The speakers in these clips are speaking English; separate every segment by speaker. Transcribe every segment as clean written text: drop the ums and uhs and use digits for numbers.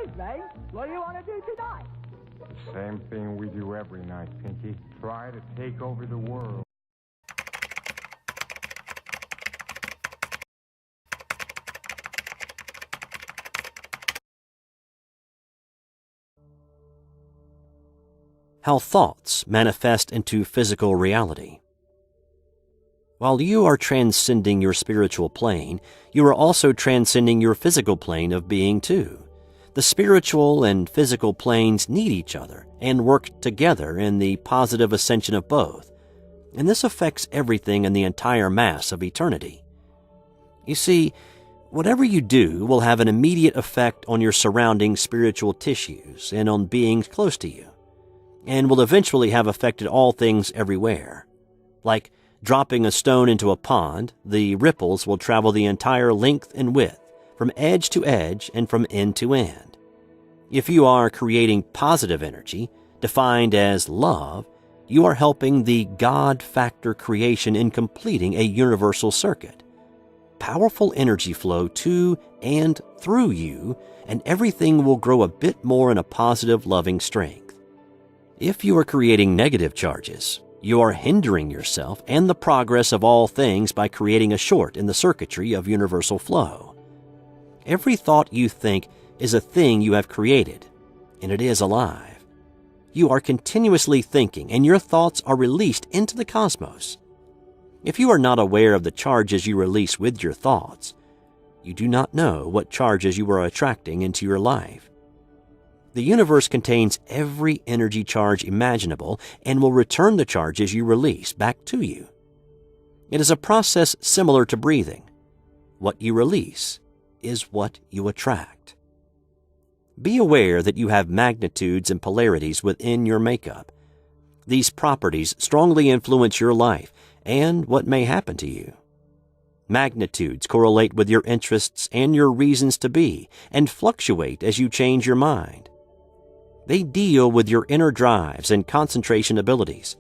Speaker 1: evening. What do you want to do tonight?
Speaker 2: Same thing we do every night, Pinky. Try to take over the world.
Speaker 3: How thoughts manifest into physical reality. While you are transcending your spiritual plane, you are also transcending your physical plane of being too. The spiritual and physical planes need each other and work together in the positive ascension of both, and this affects everything in the entire mass of eternity. You see, whatever you do will have an immediate effect on your surrounding spiritual tissues and on beings close to you, and will eventually have affected all things everywhere. Like dropping a stone into a pond, the ripples will travel the entire length and width, from edge to edge and from end to end. If you are creating positive energy, defined as love, you are helping the God factor creation in completing a universal circuit. Powerful energy flow to and through you, and everything will grow a bit more in a positive, loving strength. If you are creating negative charges, you are hindering yourself and the progress of all things by creating a short in the circuitry of universal flow. Every thought you think is a thing you have created, and it is alive. You are continuously thinking, and your thoughts are released into the cosmos. If you are not aware of the charges you release with your thoughts, you do not know what charges you are attracting into your life. The universe contains every energy charge imaginable and will return the charges you release back to you. It is a process similar to breathing. What you release is what you attract. Be aware that you have magnitudes and polarities within your makeup. These properties strongly influence your life and what may happen to you. Magnitudes correlate with your interests and your reasons to be and fluctuate as you change your mind. They deal with your inner drives and concentration abilities.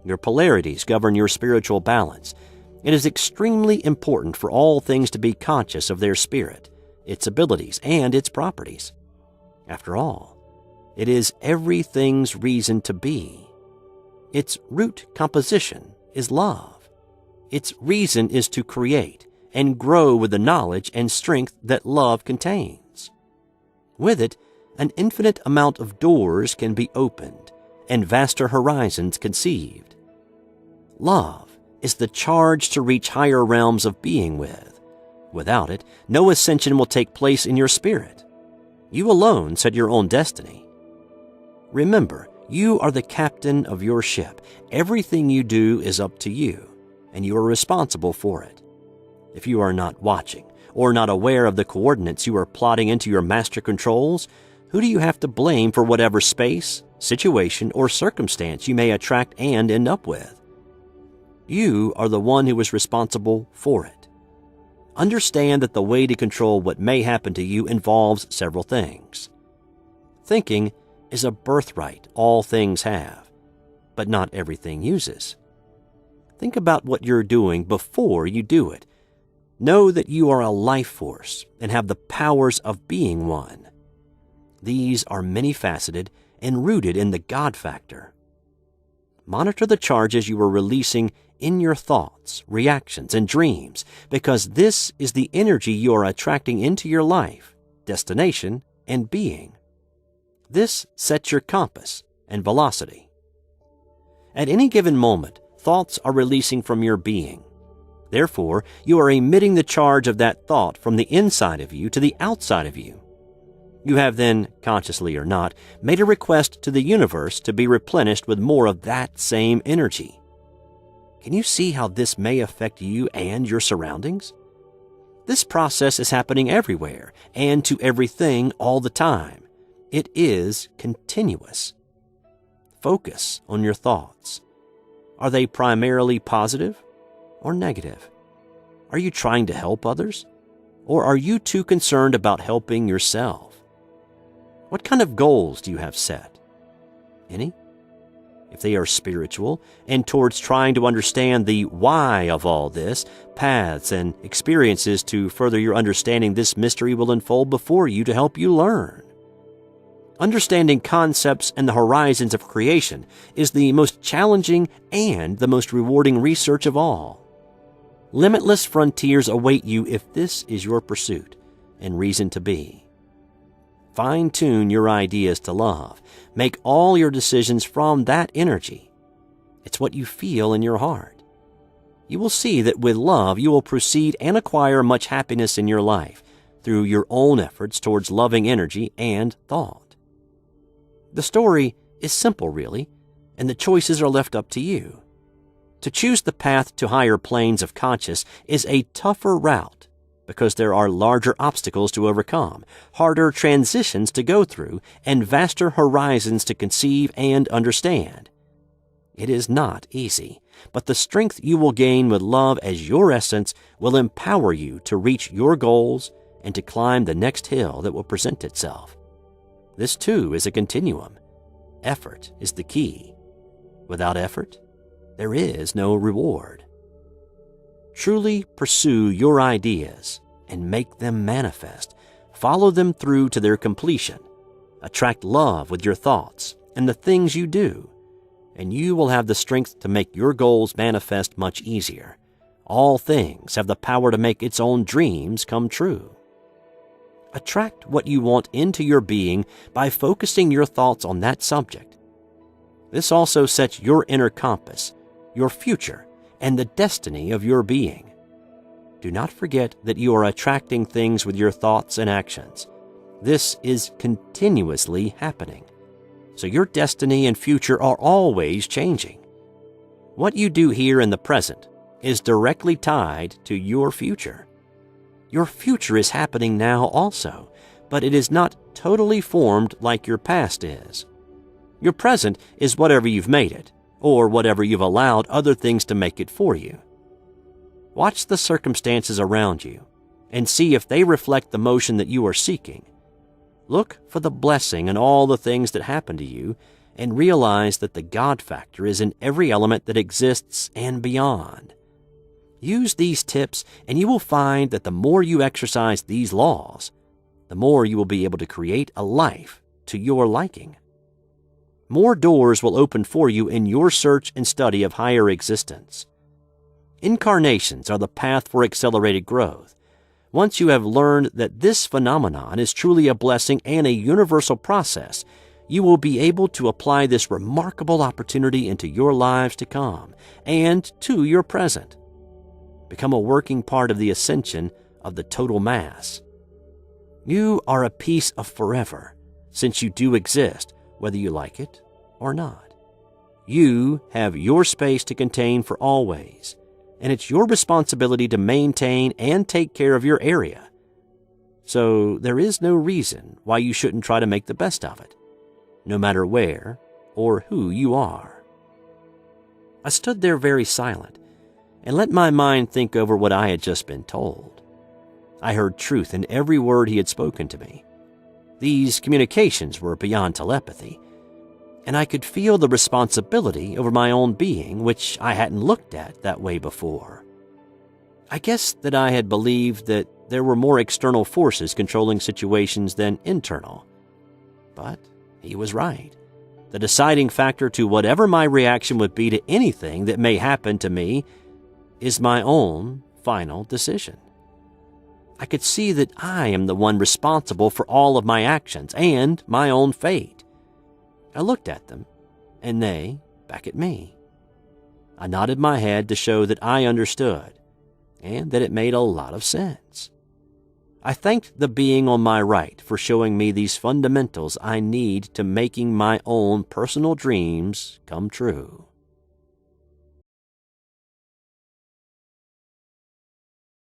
Speaker 3: Your polarities govern your spiritual balance. It is extremely important for all things to be conscious of their spirit, its abilities, and its properties. After all, it is everything's reason to be. Its root composition is love. Its reason is to create and grow with the knowledge and strength that love contains. With it, an infinite amount of doors can be opened and vaster horizons conceived. Love is the charge to reach higher realms of being with. Without it, no ascension will take place in your spirit. You alone set your own destiny. Remember, you are the captain of your ship. Everything you do is up to you, and you are responsible for it. If you are not watching or not aware of the coordinates you are plotting into your master controls, who do you have to blame for whatever space, situation, or circumstance you may attract and end up with? You are the one who is responsible for it. Understand that the way to control what may happen to you involves several things. Thinking is a birthright all things have, but not everything uses. Think about what you're doing before you do it. Know that you are a life force and have the powers of being one. These are many-faceted and rooted in the God factor. Monitor the charges you are releasing in your thoughts, reactions, and dreams, because this is the energy you are attracting into your life, destination, and being. This sets your compass and velocity. At any given moment, thoughts are releasing from your being. Therefore, you are emitting the charge of that thought from the inside of you to the outside of you. You have then, consciously or not, made a request to the universe to be replenished with more of that same energy. Can you see how this may affect you and your surroundings? This process is happening everywhere and to everything all the time. It is continuous. Focus on your thoughts. Are they primarily positive or negative? Are you trying to help others? Or are you too concerned about helping yourself? What kind of goals do you have set? Any? If they are spiritual and towards trying to understand the why of all this, paths and experiences to further your understanding, this mystery will unfold before you to help you learn. Understanding concepts and the horizons of creation is the most challenging and the most rewarding research of all. Limitless frontiers await you if this is your pursuit and reason to be. Fine-tune your ideas to love. Make all your decisions from that energy. It's what you feel in your heart. You will see that with love you will proceed and acquire much happiness in your life through your own efforts towards loving energy and thought. The story is simple, really, and the choices are left up to you. To choose the path to higher planes of conscious is a tougher route because there are larger obstacles to overcome, harder transitions to go through, and vaster horizons to conceive and understand. It is not easy, but the strength you will gain with love as your essence will empower you to reach your goals and to climb the next hill that will present itself. This, too, is a continuum. Effort is the key. Without effort, there is no reward. Truly pursue your ideas and make them manifest. Follow them through to their completion. Attract love with your thoughts and the things you do, and you will have the strength to make your goals manifest much easier. All things have the power to make its own dreams come true. Attract what you want into your being by focusing your thoughts on that subject. This also sets your inner compass, your future, and the destiny of your being. Do not forget that you are attracting things with your thoughts and actions. This is continuously happening. So your destiny and future are always changing. What you do here in the present is directly tied to your future. Your future is happening now also, but it is not totally formed like your past is. Your present is whatever you've made it, or whatever you've allowed other things to make it for you. Watch the circumstances around you and see if they reflect the motion that you are seeking. Look for the blessing in all the things that happen to you and realize that the God factor is in every element that exists and beyond. Use these tips and you will find that the more you exercise these laws, the more you will be able to create a life to your liking. More doors will open for you in your search and study of higher existence. Incarnations are the path for accelerated growth. Once you have learned that this phenomenon is truly a blessing and a universal process, you will be able to apply this remarkable opportunity into your lives to come and to your present. Become a working part of the ascension of the total mass. You are a piece of forever, since you do exist, whether you like it or not. You have your space to contain for always, and it's your responsibility to maintain and take care of your area. So there is no reason why you shouldn't try to make the best of it, no matter where or who you are. I stood there very silent and let my mind think over what I had just been told. I heard truth in every word he had spoken to me. These communications were beyond telepathy, and I could feel the responsibility over my own being, which I hadn't looked at that way before. I guess that I had believed that there were more external forces controlling situations than internal. But he was right. The deciding factor to whatever my reaction would be to anything that may happen to me is my own final decision. I could see that I am the one responsible for all of my actions and my own fate. I looked at them, and they back at me. I nodded my head to show that I understood, and that it made a lot of sense. I thanked the being on my right for showing me these fundamentals I need to making my own personal dreams come true.